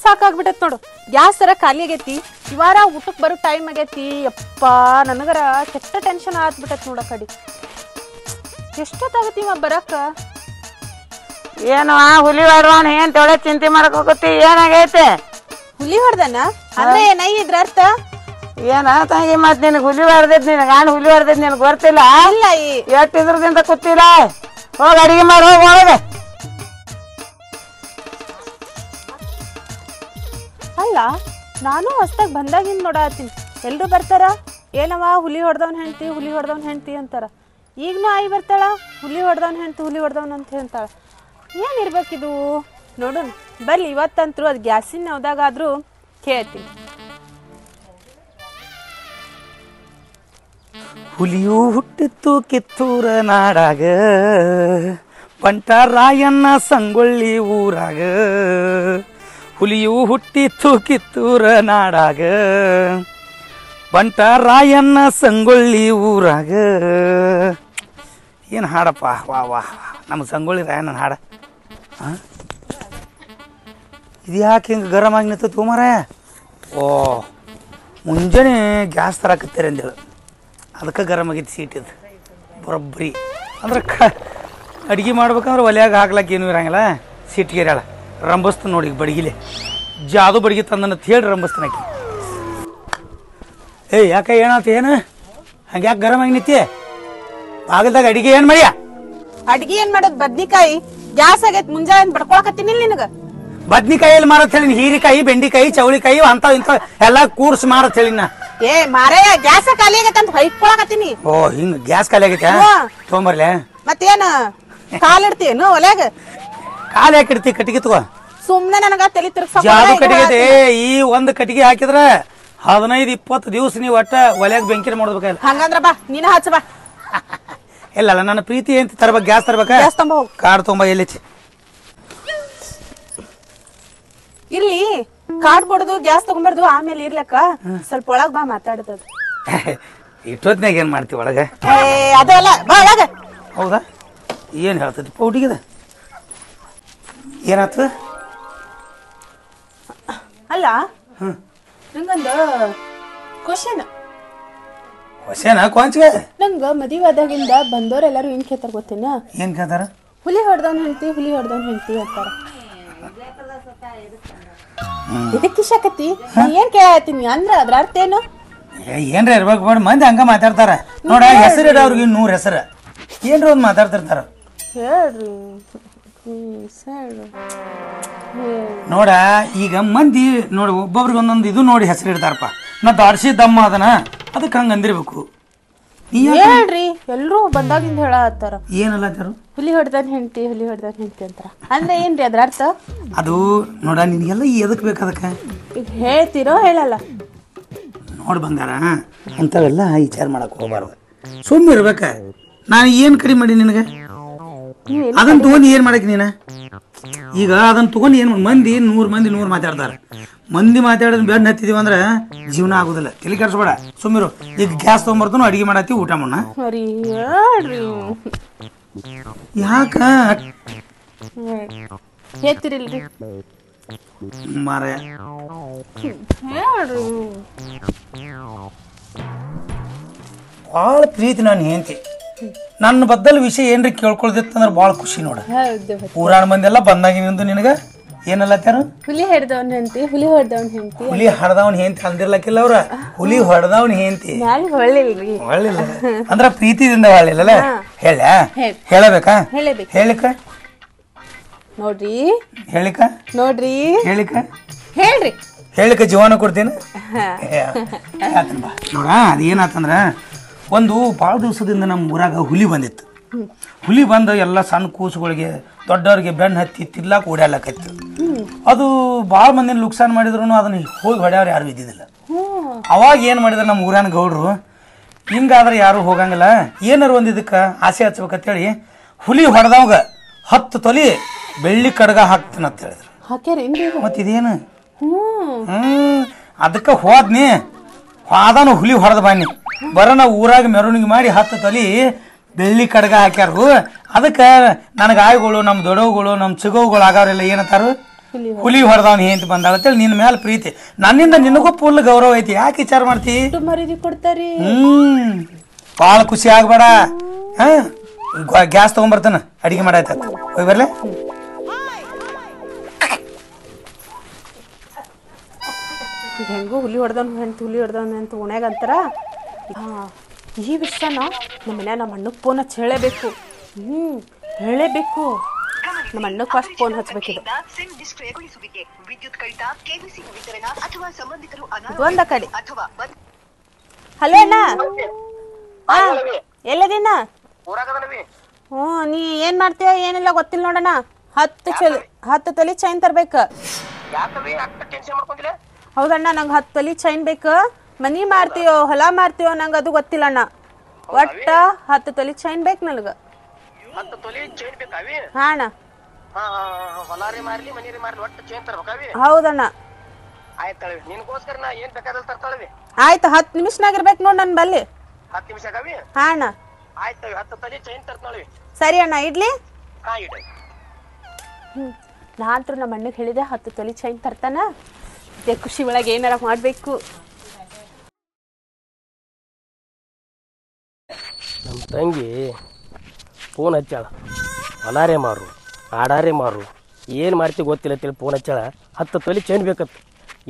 ಸಾಕಾಗ್ಬಿಟ್ಟೈತ್ ನೋಡು. ಗ್ಯಾಸ್ ತರ ಖಾಲಿ ಆಗೈತಿ. ಇವಾರ ಊಟಕ್ಕೆ ಬರೋ ಟೈಮ್ ಆಗೈತಿ. ಯಪ್ಪ ನನಗರ ಕೆಟ್ಟ ಟೆನ್ಷನ್ ಆಗ್ಬಿಟ್ಟೈತ್ ನೋಡ. ಕಡಿ ಎಷ್ಟೊತ್ತಾಗತಿ ಇವ ಬರಕ್ಕ? ಏನವ ಹುಲಿ ಹೊಡ್ದವನ್ ಏನ್ ತೊಳೆ ಚಿಂತೆ ಮಾಡಕ್ ಹೋಗತಿ? ಏನಾಗೈತೆ? ಹುಲಿ ಹೊಡ್ದನ ಅಂದ್ರೆ ನೈ ಇದ್ರ ಅರ್ಥ ಏನ ತಂಗಿ? ಮತ್ ನಿನಗ್ ಹುಲಿ ಹೊಡೆದೈತ್, ನಿನ್ ಗಾಂಡ್ ಹುಲಿ ಹೊಡೆದೈತ್ ನಿನಗ್ ಗೊತ್ತಿಲ್ಲ? ಇಲ್ಲ. ಎಷ್ಟ್ ಇದ್ರದಿಂದ ಕೂತಿಲ್ಲ? ಹೋಗಿ ಅಡಿಗೆ ಮಾಡಿ ಹೋಗಿ ಒಳಗೆ. ಅಲ್ಲ, ನಾನು ಹೊಸ್ದಾಗ ಬಂದಾಗಿಂದ ನೋಡತ್ತೀನಿ. ಎಲ್ರು ಬರ್ತಾರ, ಏನವ ಹುಲಿ ಹೊಡ್ದವ್ನ ಹೆಂಡ್ತಿ, ಹುಲಿ ಹೊಡ್ದವ್ನ ಹೆಂಡ್ತಿ ಅಂತಾರ. ಈಗನೂ ಆಯಿ ಬರ್ತಾಳ, ಹುಲಿ ಹೊಡ್ದವ್ನ ಹೆಂಡ್ತಿ, ಹುಲಿ ಹೊಡ್ದವ್ನ ಅಂತ ಹೇಳ್ತಾಳ. ಏನಿರ್ಬೇಕಿದು ನೋಡು. ಬರ್ಲಿ ಇವತ್ತಂತರೂ ಅದು ಗ್ಯಾಸಿನ ಯಾವ್ದಾಗಾದ್ರೂ ಕೇಳ್ತೀನಿ. ಹುಲಿಯೂ ಹುಟ್ಟಿತ್ತು ಕಿತ್ತೂರ ನಾಡಾಗ, ಪಂಟ ರಾಯಣ್ಣ ಸಂಗೊಳ್ಳಿ ಊರಾಗ. ಹುಲಿಯೂ ಹುಟ್ಟಿತ್ತು ಕಿತ್ತೂರ ನಾಡಾಗ, ಪಂಟ ರಾಯಣ್ಣ ಸಂಗೊಳ್ಳಿ ಊರಾಗ. ಏನು ಹಾಡಪ್ಪ, ವಾ ವಾ, ನಮ್ಮ ಸಂಗೊಳ್ಳಿ ರಾಯಣ್ಣನ ಹಾಡ. ಹಾಂ, ಇದು ಯಾಕೆ ಹಿಂಗೆ ಗರಂ ಆಗಿ ನಿಂತೈತಿ ಮಾರ? ಓ, ಮುಂಜಾನೆ ಗ್ಯಾಸ್ ತರಕತ್ತೀರಿ ಅಂದೇಳು, ಅದಕ್ಕೆ ಗರಂ ಆಗೈತಿ ಸೀಟಿದು ಬರೋಬ್ಬರಿ. ಅಂದ್ರೆ ಅಡುಗೆ ಮಾಡ್ಬೇಕಂದ್ರೆ ಒಲೆಯಾಗ ಹಾಕ್ಲಾಕ ಏನೂ ಇರಂಗಿಲ್ಲ. ಸೀಟ್ಗೇರ್ಯಾಳ ರಂಬಸ್ತು ನೋಡಿ ಬಡಗಿಲೆ, ಜಾದು ಬಡಗಿ ತಂದನಂತ ಹೇಳಿ ರಂಬಸ್ತನಾಕಿ. ಏಯ್ ಯಾಕೆ ಏನಾಯ್ತು? ಏನು ಹಂಗೆ ಯಾಕೆ ಗರಂ ಆಗಿ ನಿಂತಿ? ಬಾಗಲ್ದಾಗ ಅಡಿಗೆ ಏನು ಮಾಡ್ಯಾ? ಅಡ್ಗಿ ಏನ್ ಮಾಡೋದು? ಬದ್ನಿಕಾಯಿ ಗ್ಯಾಸ್ ಆಗೈತ್. ಮುಂಜಾನೆ ಬಡ್ಕೊಳಕತ್ತೀನಿ ನಿನಗ. ಬದ್ನಿಕಾಯಲ್ಲಿ ಮಾರತ್ ಹೇಳಿನ, ಹೀರಿಕಾಯಿ, ಬೆಂಡಿಕಾಯಿ, ಚೌಳಿಕಾಯಿ ಅಂತ ಇಂಥ ಎಲ್ಲ ಕೂರ್ಸ್ ಮಾರತ್ ಹೇಳಿನ. ಏ ಮಾರೇ, ಗ್ಯಾಸ್ ಖಾಲಿ ಆಗೈತೆ ಅಂತ ಹೊಯ್ಕೊಳಕತ್ತೀನಿ. ಓ, ಹಿಂಗ ಗ್ಯಾಸ್ ಖಾಲಿ ಆಗೈತೆ? ತೊಗೊಂಬರ್ಲೆ. ಮತ್ತೇನ ಕಾಲಿಡ್ತೀನು ಒಲ್ಯಾಗ? ಕಾಲು ಯಾಕೆ ಇಡ್ತಿ? ಕಟ್ಟಿಗೆ ತಗೋ. ಸುಮ್ನೆ ನನಗ ತಲೆ ಜಾದು ಕಟ್ಟಿಗೆ. ಈ ಒಂದು ಕಟ್ಟಿಗೆ ಹಾಕಿದ್ರ 15-20 ದಿವಸ ನೀವು ಒಟ್ಟ ಒಲೆಯಾಗ ಬೆಂಕಿನ ಮಾಡ್ಬೇಕಲ್ಲ. ಹಂಗಂದ್ರ ಬಾ, ನೀನ ಹಚ್ಚ ಬಾ. ಇಲ್ಲ ನನ್ನ ಪ್ರೀತಿ ಅಂತ ತರ್ಬೇಕ, ಗ್ಯಾಸ್ ತರ್ಬೇಕ. ಕಾರ್ ತೊಂಬ ಎಲ್ಲಿ ಇರ್ಲಿ, ಕಾರ್ಡ್ ಕೊಡುದು, ಗ್ಯಾಸ್ ತಗೊಂಬರ್ದು, ಆಮೇಲೆ ಇರ್ಲಕ್ಕ ಸ್ವಲ್ಪ ಒಳಗ್ ಬಾ, ಮಾತಾಡ್ತದ. ಇಷ್ಟೊತ್ನಾಗ ಏನ್ ಮಾಡ್ತೀವಿ ಒಳಗ? ಅದಲ್ಲ, ಬಾ ಒಳಗ. ಹೌದಾ? ಏನ್ ಹೇಳ್ತೈತಿ ಹುಡುಗಿದ? ಏನಾಯ್ತು? ಅಲ್ಲ, ನಂಗೊಂದು ಕ್ವಶನ್. ಹೊಸೇನ ಕೊಂಚಗೆ? ನಂಗ ಮದುವೆ ಆದಾಗಿಂದ ಬಂದವರೆಲ್ಲರೂ ಏನ್ ಕೇಳ್ತಾರ ಗೊತ್ತೇನ? ಏನ್ ಕೇಳ್ತಾರ? ಹುಲಿ ಹೊಡ್ದವ್ನ ಹೆಂಡ್ತಿ, ಹುಲಿ ಹೊಡ್ದವ್ನ ಹೆಂಡ್ತಿ ಅಂತಾರ. ಇದಕ್ಕೆ ಇಷ್ಟಕತಿ ಏನ್ ಕೇಳತ್ತೀನಿ ಅಂದ್ರ ಅದ್ರ ಅರ್ಥ ಏನು? ಏನ್ರ ಇರ್ಬೇಕು ಬೇಡ, ಮಂದಿ ಹಂಗ ಮಾತಾಡ್ತಾರ ನೋಡ. ಹೆಸರು ಇಡ ಅವ್ರಿಗೆ 100 ಹೆಸರು ಏನ್ರ ಒಂದ್ ಮಾತಾಡ್ತಿರ್ತಾರ. ಹೇಳ್ರಿ ನೋಡ, ಈಗ ಮಂದಿ ನೋಡಿ ಒಬ್ಬೊಬ್ರಿಗೆ ಒಂದೊಂದು ಇದು ನೋಡಿ ಹೆಸರು ಇಡ್ತಾರಪ್ಪ. ನಾ ದಾಡ್ಸಿ ದಮ್ಮ ಅದನ, ಅದಕ್ಕೆ ಹಂಗ ಅಂದಿರ್ಬೇಕು. ಹೇಳ್ರಿ, ಎಲ್ರು ಬಂದಾಗಿಂದ ಹೇಳತ್ತಾರ. ಏನಲ್ಲ ಹುಲಿ ಹೊಡ್ದನ್ ಹೆಂಡ್ತಿ, ಹುಲಿ ಹೊಡ್ದನ್ ಹೆಂಡ್ತಿ ಅಂತಾರ. ಅಂದ್ರೆ ಏನ್ರಿ ಅದ್ರ ಅರ್ಥ? ಅದು ನೋಡ, ನಿನ್ಗೆಲ್ಲ ಎದಕ್ ಬೇಕು ಅದಕ್ಕೆ? ಈಗ ಹೇಳ್ತಿರೋ ಹೇಳಲ್ಲ? ನೋಡಿ ಬಂಗಾರ, ಅಂಥವೆಲ್ಲ ವಿಚಾರ ಮಾಡಕ್ ಹೋಗ್ಬಾರ್ದು, ಸುಮ್ಮನೆ ಇರ್ಬೇಕ. ನಾನು ಏನ್ ಕಡಿಮೆ ಮಾಡಿ ನಿನಗೆ? ಅದನ್ನ ತಗೊಂಡು ಏನ್ ಮಾಡಕ್ ನೀನ? ಈಗ ಅದನ್ನ ತಗೊಂಡು ಏನ್ ಮಂದಿ 100 ಮಂದಿ 100 ಮಾತಾಡ್ತಾರ. ಮಂದಿ ಮಾತಾಡೋದ್ ಬೆನ್ನ ಹತ್ತಿದೀವಿ ಅಂದ್ರೆ ಜೀವನ ಆಗುದಿಲ್ಲ. ತಲೆ ಕೆಡ್ಸ್ಬೇಡ, ಸುಮ್ಮಿರು. ಈಗ ಗ್ಯಾಸ್ ತಗೊಂಬರ್ತಾನು, ಅಡಿಗೆ ಮಾಡತ್ತಿ, ಊಟ ಮಾಡೋಣ. ಯಾಕ ಹೇಳ್ತಿರಿಲ್ರಿ ಮಾರ? ಭಾಳ ಪ್ರೀತಿ ನಾನು ಹೆಂಡತಿ. ನನ್ನ ಬದ್ದಲ್ ವಿಷಯ ಏನ್ರಿ ಕೇಳ್ಕೊಳ್ದಿತ್ತಂದ್ರೆ ಭಾಳ ಖುಷಿ ನೋಡ. ಊರಾಣ ಮಂದಿ ಎಲ್ಲ ಬಂದಾಗಿನಿಂದ ನಿನಗ ಏನಲ್ಲತ್ತಾರ? ಹುಲಿ ಹಿಡ್ದವನ್ ಹೆಂಡ್ತಿ, ಹುಲಿ ಹೊಡ್ದವನ್ ಹೆಂಡ್ತಿ. ಹುಲಿ ಹಡ್ದವನ್ ಹೆಂಡ್ತಿ ಅಂದಿರ್ಲಕ್ಕಿಲ್ಲ ಅವ್ರ, ಹುಲಿ ಹೊಡ್ದವನ್ ಹೆಂಡ್ತಿ. ಹೊಳ್ಳಿಲ್ಲ ಅಂದ್ರ ಪ್ರೀತಿದಿಂದ ಹೊಳ್ಳಿಲ್ಲ. ಹೇಳ ಹೇಳಬೇಕಾ? ಹೇಳಿಕ ನೋಡ್ರಿ, ಹೇಳಿಕ ನೋಡ್ರಿ, ಹೇಳಿಕ ಹೇಳ್ರಿ, ಹೇಳಿಕ ಜೀವನ ಕೊಡ್ತೀನಿ. ನೋಡ, ಅದೇನಾತಂದ್ರ ಒಂದು ಭಾಳ ದಿವಸದಿಂದ ನಮ್ಮ ಊರಾಗ ಹುಲಿ ಬಂದಿತ್ತು. ಹುಲಿ ಬಂದು ಎಲ್ಲ ಸಣ್ಣ ಕೂಸುಗಳಿಗೆ ದೊಡ್ಡವ್ರಿಗೆ ಬೆನ್ನು ಹತ್ತಿ ತಿರ್ಲಾಕ ಓಡಾಡ್ಲಕತ್ತು. ಅದು ಭಾಳ ಮಂದಿನ ಲುಕ್ಸಾನ್ ಮಾಡಿದ್ರು ಅದನ್ನ ಹೋಗಿ ಹೊಡ್ಯಾವ್ರು ಯಾರು ಇದ್ದಿದ್ದಿಲ್ಲ. ಅವಾಗ ಏನು ಮಾಡಿದ್ರು ನಮ್ಮ ಊರಾನ ಗೌಡ್ರು, ಹಿಂಗಾದ್ರೆ ಯಾರು ಹೋಗಂಗಿಲ್ಲ, ಏನಾರು ಒಂದು ಇದಕ್ಕೆ ಆಸೆ ಹಚ್ಬೇಕಂತೇಳಿ ಹುಲಿ ಹೊಡೆದವಾಗ 10 ತೊಲಿ ಬೆಳ್ಳಿ ಕಡ್ಗ ಹಾಕ್ತೀನಿ ಅಂತ ಹೇಳಿದ್ರು. ಹಾಕ್ಯಾರೇನ್ರಿ? ಮತ್ತಿದೇನು ಅದಕ್ಕೆ ಹೋದ್ನಿ ಹೋದಾನು ಹುಲಿ ಹೊಡೆದು ಬನ್ನಿ ಬರೋಣ ಊರಾಗ ಮೆರವಣಿಗೆ ಮಾಡಿ 10 ತೊಲಿ ಬೆಳ್ಳಿ ಕಡ್ಗ ಹಾಕ್ಯಾರು. ಅದಕ್ಕೆ ನನಗೆ ಆಯ್ಗಳು ನಮ್ಮ ದೊಡವುಗಳು ನಮ್ಮ ಚಿಗೋವುಗಳು ಆಗೋರೆಲ್ಲ ಏನಂತಾರು ಹುಲಿ ಹೊಡೆದವನ್ ಏಂತ ಬಂದಾಳ ಅಂತೇಳಿ ನಿನ್ನ ಮೇಲೆ ಪ್ರೀತಿ ನನ್ನಿಂದ ನಿನಗೂ ಫುಲ್ ಗೌರವ ಐತಿ. ಯಾಕೆ ವಿಚಾರ ಮಾಡ್ತಿ? ಮರೀದಿ ಕೊಡ್ತಾರಿ. ಭಾಳ ಖುಷಿ ಆಗ್ಬೇಡ. ಗ್ಯಾಸ್ ತಗೊಂಬರ್ತಾನ ಅಡಿಗೆ ಮಾಡಾಯ್ತ ಹೋಗಿ ಬರ್ಲೆ. ಈಗ ಹೆಂಗೂ ಹುಲಿ ಹೊಡೆದವ್ನು ಅಂತ ಉಣ್ಯಾಗ ಅಂತಾರ. ಈ ವಿಷಯನ ನಮ್ಮ ಮನ್ಯಾಗ ನಮ್ಮ ಅಣ್ಣಗೆ ಫೋನ್ ಹಚ್ಚಿ ಹೇಳಬೇಕು. ಹೇಳಬೇಕು. ನಮ್ಮ ಅಣ್ಣಗೆ ಫಸ್ಟ್ ಫೋನ್ ಹಚ್ಬೇಕಿದೆ. ಒಂದ ಕಡೆ. ಹಲೋ ಅಣ್ಣ. ಎಲ್ಲದಿನ? ನೀ ಏನ್ ಮಾಡ್ತೀಯ ಏನಿಲ್ಲ ಗೊತ್ತಿಲ್ಲ ನೋಡಣ್ಣ. 10 ತೊಲಿ ಚೈನ್ ತರ್ಬೇಕು. ಹೌದಣ್ಣ, ನಂಗೆ 10 ತೊಲಿ ಚೈನ್ ಬೇಕು. ಮನಿ ಮಾರ್ತೀಯೋ ಹೊಲ ಮಾರ್ತೀಯೋ ನಂಗೆ ಅದು ಗೊತ್ತಿಲ್ಲ ಅಣ್ಣ. ಒಟ್ಟ 10 ತೊಲಿ ಚೈನ್ ಬೇಕು ನನಗೆ. ಹಾ ಅಣ್ಣ. ಹೌದಣ್ಣ. ಆಯ್ತು 10 ನಿಮಿಷನಾಗ ಇರ್ಬೇಕು ನೋಡ್ ನನ್ ಬಲ್ಲಿ. ಹಾ ಅಣ್ಣ. ಸರಿ ಅಣ್ಣ, ಇಡ್ಲಿ. ನಾನಂತೂ ನಮ್ಮ ಅಣ್ಣಗೆ ಹೇಳಿದೆ 10 ತೊಲಿ ಚೈನ್ ತರ್ತಾನ. ಇದೇ ಖುಷಿ ಒಳಗೆ ಏನಾರ ಮಾಡ್ಬೇಕು. ನಮ್ಮ ತಂಗಿ ಫೋನ್ ಹಚ್ಚಾಳ. ಹೊಲಾರೆ ಮಾರು ಆಡಾರೆ ಮಾರು ಏನು ಮಾಡ್ತೀವಿ ಗೊತ್ತಿಲ್ಲ ತಿಳಿ ಫೋನ್ ಹಚ್ಚಾಳ. 10 ತೊಲಿ ಚೈನ್ ಬೇಕತ್ತ.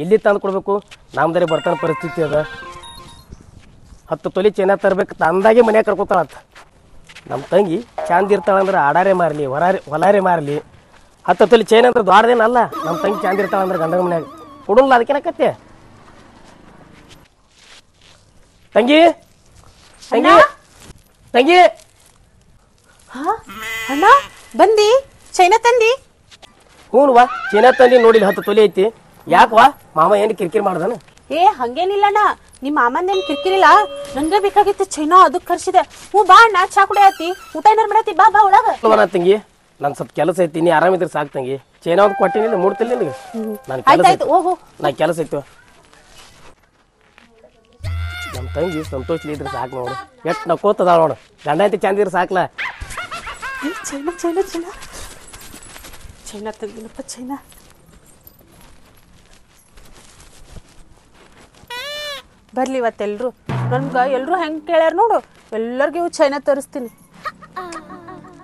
ಎಲ್ಲಿ ತಂದು ಕೊಡ್ಬೇಕು? ನಮ್ದರೆ ಬರ್ತಾನ ಪರಿಸ್ಥಿತಿ ಅದ. 10 ತೊಲಿ ಚೈನ ತರ್ಬೇಕತ್ತ ಅಂದಾಗೆ ಮನ್ಯಾಗ ಕರ್ಕೊತಾಳಂತ. ನಮ್ಮ ತಂಗಿ ಚಾಂದ್ ಇರ್ತಾಳಂದ್ರೆ ಆಡಾರೆ ಮಾರಲಿ ಹೊಲಾರೆ ಮಾರಲಿ 10 ತೊಲಿ ಚೈನ್ ಅಂದ್ರೆ ದೊಡ್ಡದೇನಲ್ಲ. ನಮ್ಮ ತಂಗಿ ಚಾಂದ್ ಇರ್ತಾಳಂದ್ರೆ ಗಂಡನ ಮನ್ಯಾಗ ಕೊಡಲ್ಲ. ಅದಕ್ಕೇನಕತ್ತೆ ತಂಗಿ ತಂಗಿ ತಂಗಿ. ಅಣ್ಣ ಬಂದಿ? ಚೈನಾ ತಂದಿ? ಹ್ಞೂ ಚೈನಾ ತಂದಿ. ನೋಡಿಲ್ಲ 10 ತೊಲಿ ಐತಿ. ಯಾಕವಾ ಮಾಮ ಏನು ಕಿರಿಕಿರಿ ಮಾಡ್ದಾನ? ಹಂಗೇನಿಲ್ಲ ಅಣ್ಣ, ನಿಮ್ಮ ಮಾಮಂದೇನು ಕಿರಿಕಿರಿಲ್ಲ. ನಂಗೆ ಬೇಕಾಗಿತ್ತು ಚೈನಾ, ಅದಕ್ಕೆ ಕರ್ಸಿದೆ. ಬಾ ಅಣ್ಣ, ಚಾ ಕುಡಿಯತಿ, ಊಟ ಏನಾರು ಮಾಡತಿ, ಬಾ ಬಾ ಒಳಗ. ತಂಗಿ ನನ್ ಸ್ವಲ್ಪ ಕೆಲಸ ಐತಿ, ನೀ ಆರಾಮಿದ್ರೆ ಸಾಕು ತಂಗಿ. ಚೈನಾ ಒಂದು ಕೊಟ್ಟಿನಿಲ್ಲ ಮೂಡ್ತಿಲ್ಲ ನಿನಗೆ. ನಾ ಕೆಲಸ ಐತಿ. ನಮ್ಮ ತಂಗಿ ಸಂತೋಷಲಿ ಇದ್ರೆ ಸಾಕು ನೋಡು. ಎಷ್ಟು ನಕ್ಕೋತದ ನೋಡು. ಗಂಡ ಐತಿ ಚಂದ ಇದ್ರೆ ಸಾಕ್ಲ. ಚೈನಾ ಚೈನಾ ಚೈನಾ ಚೈನಾ ತಂದಿನಪ್ಪ. ಚೈನಾ ಬರ್ಲಿ ಇವತ್ತೆಲ್ರು. ನನ್ಗೆ ಎಲ್ರು ಹೆಂಗೆ ಕೇಳ್ಯಾರ ನೋಡು. ಎಲ್ಲರಿಗೂ ಇವು ಚೈನಾ ತೋರಿಸ್ತೀನಿ.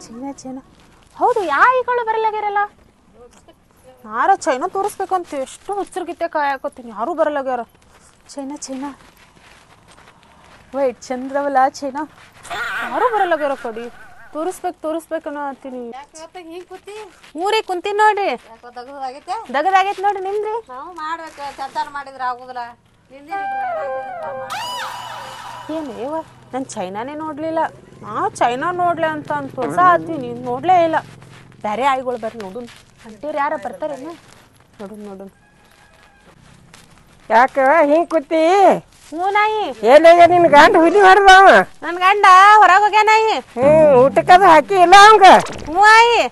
China China. ಹೌದು, ಯಾಯಿಗಳು ಬರಲಾಗ್ಯಾರಲ್ಲ. ಯಾರ ಚೈನಾ ತೋರಿಸ್ಬೇಕಂತ ಎಷ್ಟು ಹುಚ್ಚರ್ಗಿತ್ತೆ ಕಾಯಕೋತೀನಿ. ಯಾರೂ ಬರಲಾಗ್ಯಾರ. ಚೈನಾ ಚೈನಾ ವೈಟ್ ಚಂದ್ರವಲ್ಲ ಚೈನಾ. ಯಾರು ಬರಲಾಗ್ಯಾರ ಕಡಿ. ತೋರಿಸ್ಬೇಕನ್ನೋ ಅಂತೀನಿ. ಊರೇ ಕುಂತೀನಿ ನೋಡ್ರಿ. ದಗದಾಗೈತಿ ನೋಡ್ರಿ. ನಿಮ್ರಿ ಏನೇವ ನಾನು ಚೈನಾನೇ ನೋಡ್ಲಿಲ್ಲ. ನಾ ಚೈನಾ ನೋಡ್ಲೆ ಅಂತ ತೋರ್ಸ ಆತೀನಿ, ನೋಡ್ಲೇ ಇಲ್ಲ. ಬೇರೆ ಆಯ್ಗಳು ಬರ್ರಿ ನೋಡುನ್. ಅಂಟಿಯವ್ರು ಯಾರ ಬರ್ತಾರೇನು? ನೋಡುನ್. ಯಾಕ ಹಿಂಗ್ ಕೂತಿ? ಹ್ಞೂ ನಾಯಿ. ಏನಾಗ ನಿನ್ ಗಂಡ ಹುಲಿ ಹೊಡೆದವ? ನನ್ ಗಂಡ ಹೊರಗೆ ಹೋಗ್ಯ ನಾಯಿ. ಊಟಕ್ಕದು ಹಾಕಿ ಇಲ್ಲ ಅವಂಗ? ಹ್ಞೂ ಆಯಿ.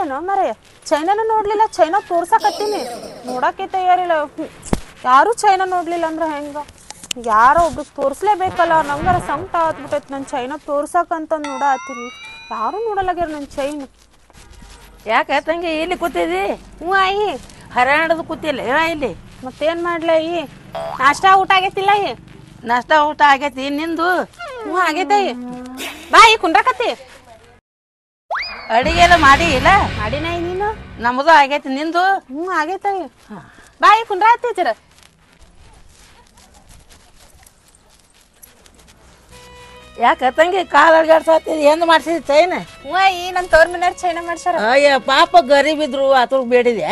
ಏನೋ ಮರೆ ಚೈನಾನು ನೋಡ್ಲಿಲ್ಲ. ಚೈನಾ ತೋರ್ಸಕತ್ತೀನಿ, ನೋಡಕ್ಕೆ ತಯಾರಿಲ್ಲ. ಯಾರು ಚೈನಾ ನೋಡ್ಲಿಲ್ಲ ಅಂದ್ರೆ ಹೆಂಗ? ಯಾರೋ ಒಬ್ರಿಗೆ ತೋರಿಸ್ಲೇಬೇಕಲ್ಲ. ನಂಗಾರ ಸಂಕಟ ಆಗ್ಬಿಟ್ಟೈತಿ. ನಾನು ಚೈನಾ ತೋರ್ಸಕಂತ ನೋಡತ್ತೀನಿ, ಯಾರು ನೋಡಲಾಗ್ಯಾರ ನನ್ನ ಚೈನ್. ಯಾಕೆ ತಂಗಿ ಇಲ್ಲಿ ಕೂತಿದಿ? ಹ್ಞೂ ಆಯಿ. ಹರಾಣದು ಕೂತಿಲ್ಲ ಇಲ್ಲಿ? ಮತ್ತೇನ್ ಮಾಡ್ಲ ಈ ನಾಷ್ಟ ಊಟ ಆಗೈತಿಲ್ಲ? ಈ ನಾಷ್ಟ ಊಟ ಆಗೈತಿ ನಿಂದು? ಹ್ಞೂ ಆಗೈತಿ. ಬಾ ಈ ಕುಂಡ್ರಕತ್ತಿ. ಅಡಿಗೆ ಎಲ್ಲ ಮಾಡಿ ಇಲ್ಲ? ಮಾಡಿನ ನೀನು? ನಮ್ಮದು ಆಗೈತಿ, ನಿಂದು? ಹ್ಞೂ ಆಗೈತಿ. ಬಾ ಈ ಕುಂಡ್ರಕತ್ತಿ ಜರ. ಯಾಕ ತಂಗಿ ಕಾಲ್ ಅಡ್ಗಾಡ್ಸತ್ತಿದ್? ಏನು ಮಾಡ್ಸಿದ್ ಚೈನ? ಹ್ಞೂ ಈ ನನ್ನ ತವ್ರ ಮನೆಯವ್ರು ಚೈನಾ ಮಾಡ್ಸಾರ. ಅಯ್ಯ ಪಾಪ ಗರೀಬ್ ಇದ್ರು ಅದ್ರ ಬೇಡಿದೆ.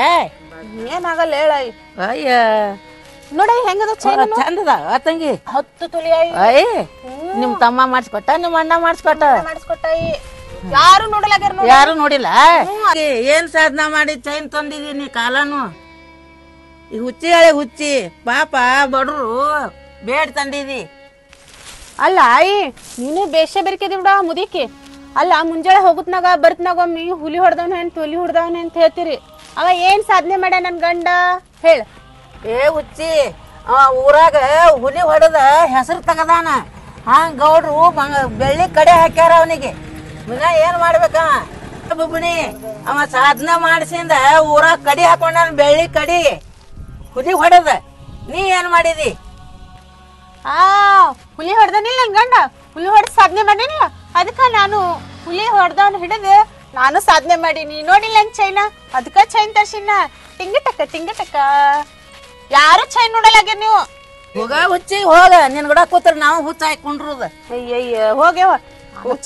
ಏನಾಗಲ್ಲ ಹೇಳ. ಅಯ್ಯ ನೋಡ ಹೆಂಗದ ಚೈನ? ಚಂದದ ತಂಗಿ. 10 ತೊಲಿ. ಅಯ್ಯ ನಿಮ್ ತಮ್ಮ ಮಾಡಿಸ್ಕೊಟ್ಟ, ನಿಮ್ ಅಣ್ಣ ಮಾಡಿಸ್ಕೊಟ್ಟ? ಮಾಡಿಸ್ಕೊಟ್ಟ. ಯಾರು ನೋಡಲಾಗ್ಯಾರ? ಯಾರು ನೋಡಿಲ್ಲ. ಏನ್ ಸಾಧನ ಮಾಡಿ ಚೈನ್ ತಂದಿದೀನಿ ಕಾಲನು? ಈ ಹುಚ್ಚಿ ಹಳೆ ಹುಚ್ಚಿ ಪಾಪ ಬಡ್ರು ಬೇಡ್ ತಂದಿದಿ. ಅಲ್ಲ ಆಯಿ, ನೀನು ಬೇಷ ಬೆರ್ಕೆದಿ ಬಿಡ ಮುದಿಕಿ. ಅಲ್ಲ ಮುಂಜಾನೆ ಹೋಗುತ್ನಾಗ ಬರ್ತನಾಗ ಒಮ್ಮೆ ಹುಲಿ ಹೊಡೆದವನ ಹೆಂತ ಹುಲಿ ಹೊಡೆದವನ ಅಂತ ಹೇಳ್ತೀರಿ. ಅವ ಏನ್ ಸಾಧನೆ ಮಾಡ್ಯ ನನ್ ಗಂಡ ಹೇಳ. ಏ ಹುಚ್ಚಿ ಅವ ಊರಾಗ ಹುಲಿ ಹೊಡೆದ ಹೆಸರು ತಗದಾನ. ಹಂಗ ಗೌಡ್ರು ಬೆಳ್ಳಿ ಕಡೆ ಹಾಕ್ಯಾರ ಅವನಿಗೆ. ಇನ್ನ ಏನ್ ಮಾಡ್ಬೇಕ ಬುಬ್ಣಿ? ಅವ ಸಾಧನೆ ಮಾಡಿಸಿಂದ ಊರಾಗ ಕಡಿ ಹಾಕೊಂಡ ಬೆಳ್ಳಿ ಕಡಿ ಹುಲಿ ಹೊಡೆದ. ನೀ ಏನ್ ಮಾಡಿದಿ? ಹುಲಿ ಹೊಡೆದನಿಲ್ಲ ನನ್ ಗಂಡ, ಹುಲಿ ಹೊಡೆದ್ ಸಾಧನೆ ಮಾಡಿನಿಲ್ಲ. ಅದಕ್ಕ ನಾನು ಹುಲಿ ಹೊಡೆದವನ್ ಹಿಡಿದು ನಾನು ಸಾಧನೆ ಮಾಡೀನಿ. ನೋಡಿಲ್ಲ ನನ್ ಚೈನ, ಅದಕ್ಕ ಚೈನ್ ತರ್ಸಿನ. ಟಿಂಗಟಕ್ಕ ಯಾರು ಚೈನ್ ನೋಡಲಾಗ್ಯ ನೀವು. ಹೋಗ ಹುಚ್ಚಿ ಹೋಗ, ನಿನ್ ಕೂಡ ಕೂತ್ರ ನಾವು ಹುಚ್ಚ ಹಾಕೊಂಡ್ರದ. ಅಯ್ಯಯ್ಯ ಹೋಗ್ಯವ,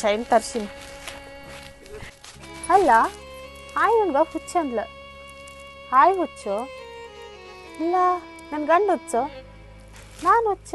ಚೈನ್ ತರ್ಸಿನಿ. ಅಲ್ಲ ಆಯ್ ನನ್ಗ ಹುಚ್ಚ ಅಂದ್ಲ. ಆಯ್ ಹುಚ್ಚು ಇಲ್ಲ, ನನ್ ಗಂಡ ಹುಚ್ಚು, ನಾನು ಹುಚ್ಚ.